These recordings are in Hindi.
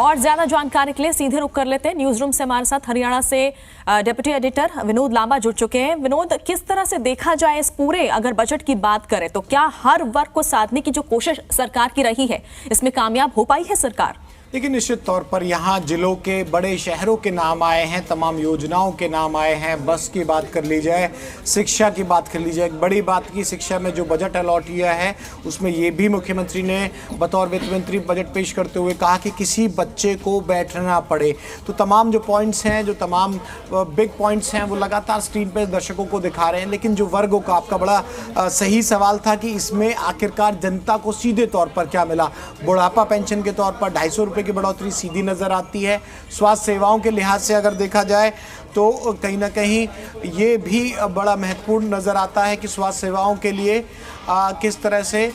और ज्यादा जानकारी के लिए सीधे रुक कर लेते हैं न्यूज रूम से। हमारे साथ हरियाणा से डिप्टी एडिटर विनोद लांबा जुड़ चुके हैं। विनोद, किस तरह से देखा जाए इस पूरे अगर बजट की बात करें तो क्या हर वर्ग को साधने की जो कोशिश सरकार की रही है इसमें कामयाब हो पाई है सरकार? देखिए, निश्चित तौर पर यहाँ जिलों के बड़े शहरों के नाम आए हैं, तमाम योजनाओं के नाम आए हैं। बस की बात कर ली जाए, शिक्षा की बात कर ली जाए, एक बड़ी बात की शिक्षा में जो बजट अलॉट किया है उसमें ये भी मुख्यमंत्री ने बतौर वित्त मंत्री बजट पेश करते हुए कहा कि किसी बच्चे को बैठना पड़े। तो तमाम जो पॉइंट्स हैं, जो तमाम बिग पॉइंट्स हैं वो लगातार स्क्रीन पर दर्शकों को दिखा रहे हैं। लेकिन जो वर्गों का आपका बड़ा सही सवाल था कि इसमें आखिरकार जनता को सीधे तौर पर क्या मिला। बुढ़ापा पेंशन के तौर पर 250 रुपये की बढ़ोतरी सीधी नजर आती है। स्वास्थ्य सेवाओं के लिहाज से अगर देखा जाए तो कहीं ना कहीं ये भी बड़ा महत्वपूर्ण नजर आता है कि स्वास्थ्य सेवाओं के लिए किस तरह से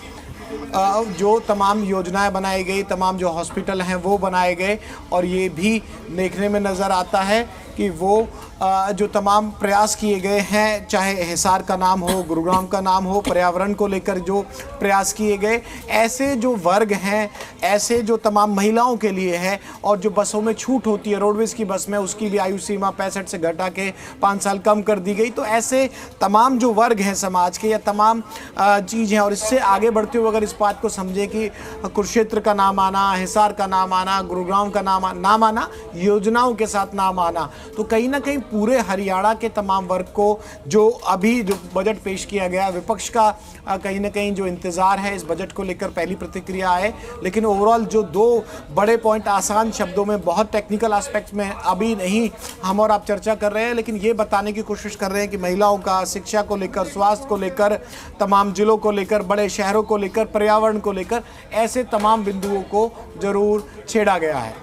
जो तमाम योजनाएं बनाई गई, तमाम जो हॉस्पिटल हैं वो बनाए गए। और ये भी देखने में नज़र आता है कि वो जो तमाम प्रयास किए गए हैं, चाहे हिसार का नाम हो, गुरुग्राम का नाम हो, पर्यावरण को लेकर जो प्रयास किए गए, ऐसे जो वर्ग हैं, ऐसे जो तमाम महिलाओं के लिए है। और जो बसों में छूट होती है रोडवेज़ की बस में, उसकी भी आयु सीमा 65 से घटा के 5 साल कम कर दी गई। तो ऐसे तमाम जो वर्ग हैं समाज के, या तमाम चीज़ हैं। और इससे आगे बढ़ते हुए अगर इस बात को समझे कि कुरुक्षेत्र का नाम आना, हिसार का नाम आना, गुरुग्राम का नाम आना, योजनाओं के साथ नाम आना, तो कहीं ना कहीं पूरे हरियाणा के तमाम वर्ग को जो अभी जो बजट पेश किया गया, विपक्ष का कहीं ना कहीं जो इंतज़ार है इस बजट को लेकर पहली प्रतिक्रिया है। लेकिन ओवरऑल जो दो बड़े पॉइंट आसान शब्दों में, बहुत टेक्निकल एस्पेक्ट्स में अभी नहीं हम और आप चर्चा कर रहे हैं, लेकिन ये बताने की कोशिश कर रहे हैं कि महिलाओं का, शिक्षा को लेकर, स्वास्थ्य को लेकर, तमाम जिलों को लेकर, बड़े शहरों को लेकर, पर्यावरण को लेकर, ऐसे तमाम बिंदुओं को जरूर छेड़ा गया है।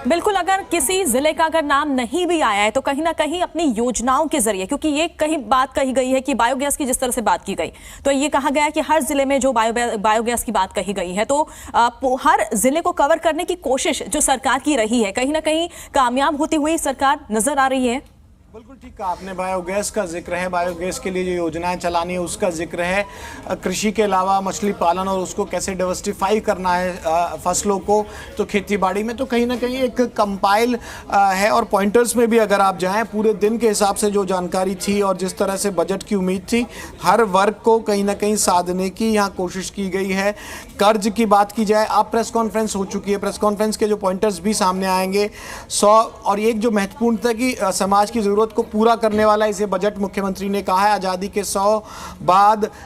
बिल्कुल, अगर किसी जिले का अगर नाम नहीं भी आया है तो कहीं ना कहीं अपनी योजनाओं के जरिए, क्योंकि ये कहीं बात कही गई है कि बायोगैस की जिस तरह से बात की गई, तो ये कहा गया है कि हर जिले में जो बायोगैस की बात कही गई है, तो हर जिले को कवर करने की कोशिश जो सरकार की रही है कहीं ना कहीं कामयाब होती हुई सरकार नजर आ रही है। बिल्कुल ठीक कहा आपने। बायोगैस का जिक्र है, बायोगैस के लिए जो योजनाएं चलानी है उसका जिक्र है। कृषि के अलावा मछली पालन और उसको कैसे डाइवर्सिफाई करना है फसलों को, तो खेती बाड़ी में, तो कहीं ना कहीं एक कंपाइल है। और पॉइंटर्स में भी अगर आप जाएं, पूरे दिन के हिसाब से जो जानकारी थी और जिस तरह से बजट की उम्मीद थी, हर वर्ग को कहीं ना कहीं साधने की यहाँ कोशिश की गई है। कर्ज की बात की जाए, अब प्रेस कॉन्फ्रेंस हो चुकी है, प्रेस कॉन्फ्रेंस के जो पॉइंटर्स भी सामने आएंगे 100। और एक जो महत्वपूर्ण था कि समाज की को पूरा करने वाला इसे बजट मुख्यमंत्री ने कहा है। आज़ादी के 100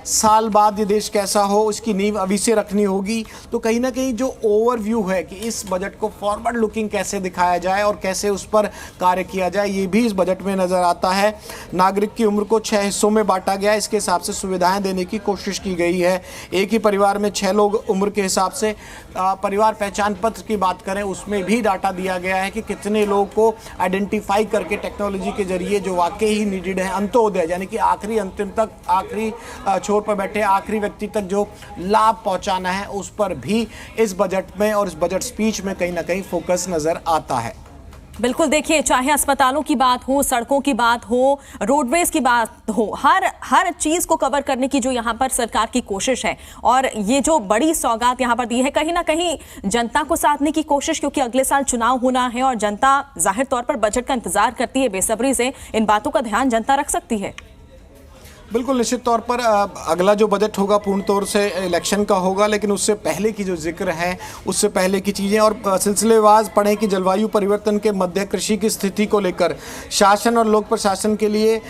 साल बाद ये देश कैसा हो, उसकी नींव अभी से रखनी होगी। तो कहीं ना कहीं जो ओवरव्यू है कि इस बजट को फॉरवर्ड लुकिंग कैसे दिखाया जाए और कैसे उस पर कार्य किया जाए, ये भी इस बजट में नजर आता है। नागरिक की उम्र को 6 हिस्सों में बांटा गया, इसके हिसाब से सुविधाएं देने की कोशिश की गई है। एक ही परिवार में 6 लोग उम्र के हिसाब से परिवार पहचान पत्र की बात करें, उसमें भी डाटा दिया गया है कि कितने लोगों को आइडेंटिफाई करके टेक्नोलॉजी के जरिए जो वाकई ही नीडेड है, अंत्योदय यानी कि आखिरी अंतिम तक, आखिरी छोर पर बैठे आखिरी व्यक्ति तक जो लाभ पहुंचाना है, उस पर भी इस बजट में और इस बजट स्पीच में कहीं ना कहीं फोकस नजर आता है। बिल्कुल, देखिए, चाहे अस्पतालों की बात हो, सड़कों की बात हो, रोडवेज की बात हो, हर चीज को कवर करने की जो यहाँ पर सरकार की कोशिश है। और ये जो बड़ी सौगात यहाँ पर दी है, कहीं ना कहीं जनता को साधने की कोशिश, क्योंकि अगले साल चुनाव होना है और जनता जाहिर तौर पर बजट का इंतजार करती है बेसब्री से। इन बातों का ध्यान जनता रख सकती है। बिल्कुल, निश्चित तौर पर अगला जो बजट होगा पूर्ण तौर से इलेक्शन का होगा, लेकिन उससे पहले की जो जिक्र है, उससे पहले की चीज़ें और सिलसिलेवार पढ़ें कि जलवायु परिवर्तन के मध्य कृषि की स्थिति को लेकर शासन और लोक प्रशासन के लिए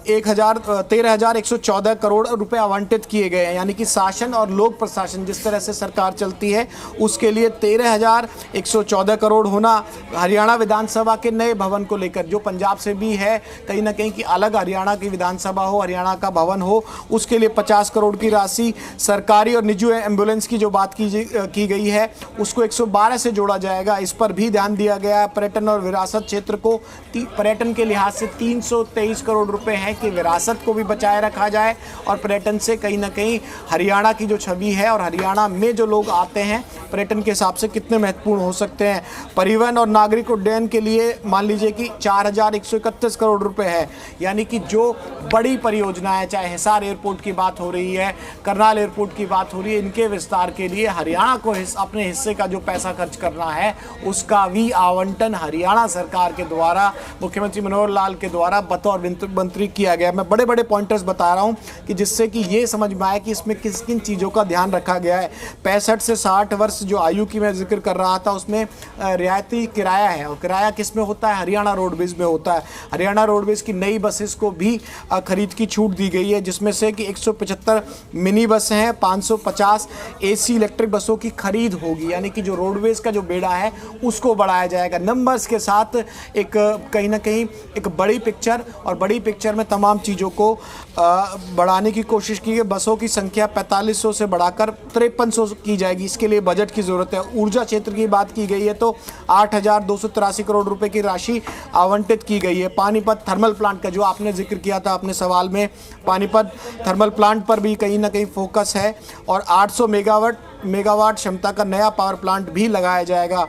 13,114 करोड़ रुपए आवंटित किए गए हैं। यानी कि शासन और लोक प्रशासन जिस तरह से सरकार चलती है उसके लिए 13,114 करोड़ होना। हरियाणा विधानसभा के नए भवन को लेकर, जो पंजाब से भी है कहीं ना कहीं कि अलग हरियाणा की विधानसभा हो, हरियाणा का भवन हो, उसके लिए 50 करोड़ की राशि। सरकारी और निजी एम्बुलेंस की जो बात की गई है उसको 112 से जोड़ा जाएगा, इस पर भी ध्यान दिया गया। पर्यटन और विरासत क्षेत्र को पर्यटन के लिहाज से 323 करोड़ रुपए हैं कि विरासत को भी बचाए रखा जाए और पर्यटन से कहीं ना कहीं हरियाणा की जो छवि है और हरियाणा में जो लोग आते हैं पर्यटन के हिसाब से कितने महत्वपूर्ण हो सकते हैं। परिवहन और नागरिक उड्डयन के लिए मान लीजिए कि 4131 करोड़ रुपए है, यानी कि जो बड़ी परियोजना है, चाहे हिसार एयरपोर्ट की बात हो रही है, करनाल एयरपोर्ट की बात हो रही है, इनके विस्तार के लिए हरियाणा को अपने हिस्से का जो पैसा खर्च करना है उसका भी आवंटन हरियाणा सरकार के द्वारा, मुख्यमंत्री मनोहर लाल के द्वारा बतौर मंत्री किया गया। मैं बड़े बड़े पॉइंटर्स बता रहा हूं कि जिससे कि ये समझ में आए कि इसमें किन किन चीज़ों का ध्यान रखा गया है। 65 से 60 वर्ष जो आयु की मैं जिक्र कर रहा था, उसमें रियायती किराया है, और किराया किस में होता है? हरियाणा रोडवेज में होता है। हरियाणा रोडवेज की नई बसेस को भी खरीद की छूट दी गई है, जिसमें से कि 175 मिनी बस हैं, 550 एसी इलेक्ट्रिक बसों की खरीद होगी, यानी कि जो रोडवेज का जो बेड़ा है उसको बढ़ाया जाएगा। नंबर्स के साथ एक कहीं ना कहीं एक बड़ी पिक्चर, और बड़ी पिक्चर में तमाम चीज़ों को बढ़ाने की कोशिश की है। बसों की संख्या 4500 से बढ़ाकर 5300 की जाएगी, इसके लिए बजट की ज़रूरत है। ऊर्जा क्षेत्र की बात की गई है तो 8283 करोड़ रुपए की राशि आवंटित की गई है। पानीपत थर्मल प्लांट का जो आपने जिक्र किया था अपने सवाल में, पानीपत थर्मल प्लांट पर भी कहीं ना कहीं फोकस है, और 800 मेगावाट क्षमता का नया पावर प्लांट भी लगाया जाएगा।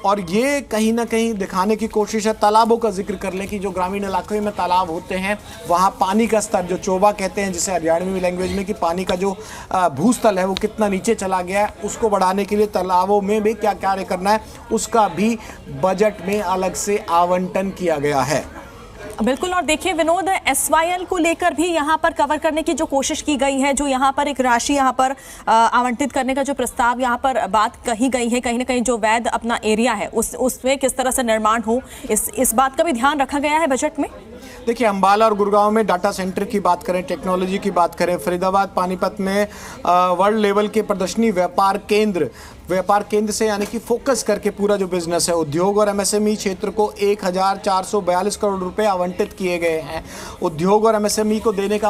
और ये कहीं ना कहीं दिखाने की कोशिश है। तालाबों का जिक्र कर लें कि जो ग्रामीण इलाकों में तालाब होते हैं वहाँ पानी का स्तर, जो चोबा कहते हैं जिसे हरियाणवी लैंग्वेज में, कि पानी का जो भूस्थल है वो कितना नीचे चला गया है, उसको बढ़ाने के लिए तालाबों में भी क्या कार्य करना है उसका भी बजट में अलग से आवंटन किया गया है। बिल्कुल। और देखिए विनोद, SYL को लेकर भी यहाँ पर कवर करने की जो कोशिश की गई है, जो यहाँ पर एक राशि यहाँ पर आवंटित करने का जो प्रस्ताव यहाँ पर बात कही गई है, कहीं ना कहीं जो वैध अपना एरिया है उसमें किस तरह से निर्माण हो, इस बात का भी ध्यान रखा गया है बजट में। देखिए, अंबाला और गुड़गांव में डाटा सेंटर की बात करें, टेक्नोलॉजी की बात करें, फरीदाबाद पानीपत में वर्ल्ड लेवल के प्रदर्शनी व्यापार केंद्र से, यानी कि फोकस करके पूरा जो बिजनेस है, उद्योग और MSME क्षेत्र को 1442 करोड़ रुपए आवंटित किए गए हैं। उद्योग और MSME को देने का